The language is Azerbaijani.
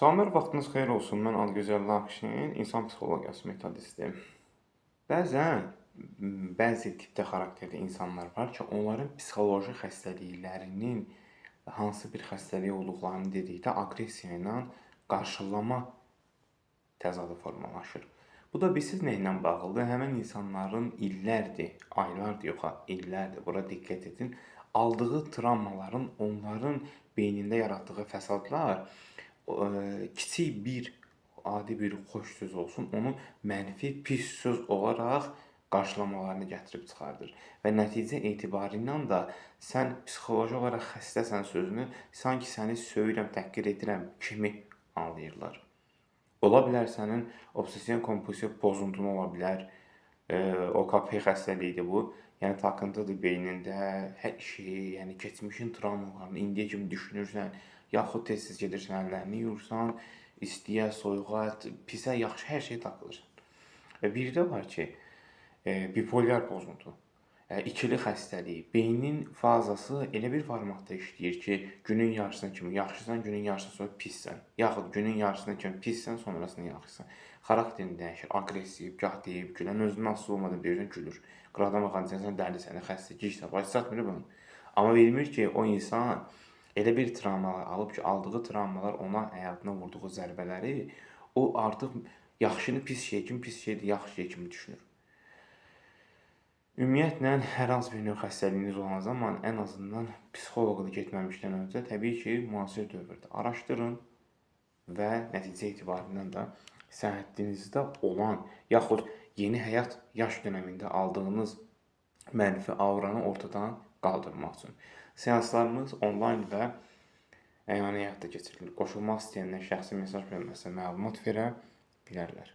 Salamlar, vaxtınız xeyir olsun. Mən Adgözəl Nakişin, insan psixologiyası metodisti. Bəzən bəzi tipdə xarakterli insanlar var ki, onların psixoloji xəstəliklərinin hansı bir xəstəlik olduqlarını dedikdə aqressiya ilə qarşılama təzadı formalaşır. Bu da bilirsiniz nə ilə bağlıdır? Həmin insanların illərdir, aylardır, yox, illərdir, bura diqqət edin, aldığı travmaların onların beynində yaratdığı fəsadlar kiçik bir, adi bir xoş söz olsun, onu mənfi, pis söz olaraq qarşılamalarını gətirib çıxardır. Və nəticə etibarilə də sən psixoloji olaraq xəstəsən sözünü sanki səni söyürəm, təhqir edirəm kimi anlayırlar. Ola bilər sənin obsessiv-kompulsiv pozuntun ola bilər, OKP xəstəliyidir bu. Yəni takıntıdır beynində, hər şeyi, yəni keçmişin travmalarını indiyə kimi düşünürsən, yaxud tez-tez gedirsən, əllərini yuyursan, istiyə, soyuğa, pisə, yaxşı, hər şey takılırsan. Və bir də var ki, bipolyar pozuntu, ikili xəstəlik, beynin fazası elə bir formatda işləyir ki, günün yarısına kimi yaxşısan, günün yarısına sonra pissən. Yaxud günün yarısına kimi pissən, sonrasında yaxşısan. Xarakterin dəyişir, aqressiv, gah deyib, gülən, özündən asılı olmadan deyirsən, gülür. Qıraqdan baxan sən dəli səni, xəstə, gicsə, baş çatmır bunu. Amma bilmir ki, o insan elə bir travmalar alıb ki, aldığı travmalar ona həyatına vurduğu zərbələri, o artıq yaxşını pis şey kimi, pis şeyi yaxşı şey kimi düşünür. Ümumiyyətlə, hər hansı bir növ xəstəliyiniz olan zaman ən azından psixoloqa getməmişdən öncə təbii ki, müasir dövrdə araşdırın və nəticə etibarilə də səhhətinizdə olan, yaxud yeni həyat yaş dönəmində aldığınız mənfi auranı ortadan qaldırmaq üçün. Seanslarımız onlayn və əyani həyatda keçirilir. Qoşulmaq istəyənlər şəxsi mesaj bölməsinə məlumat verə bilərlər.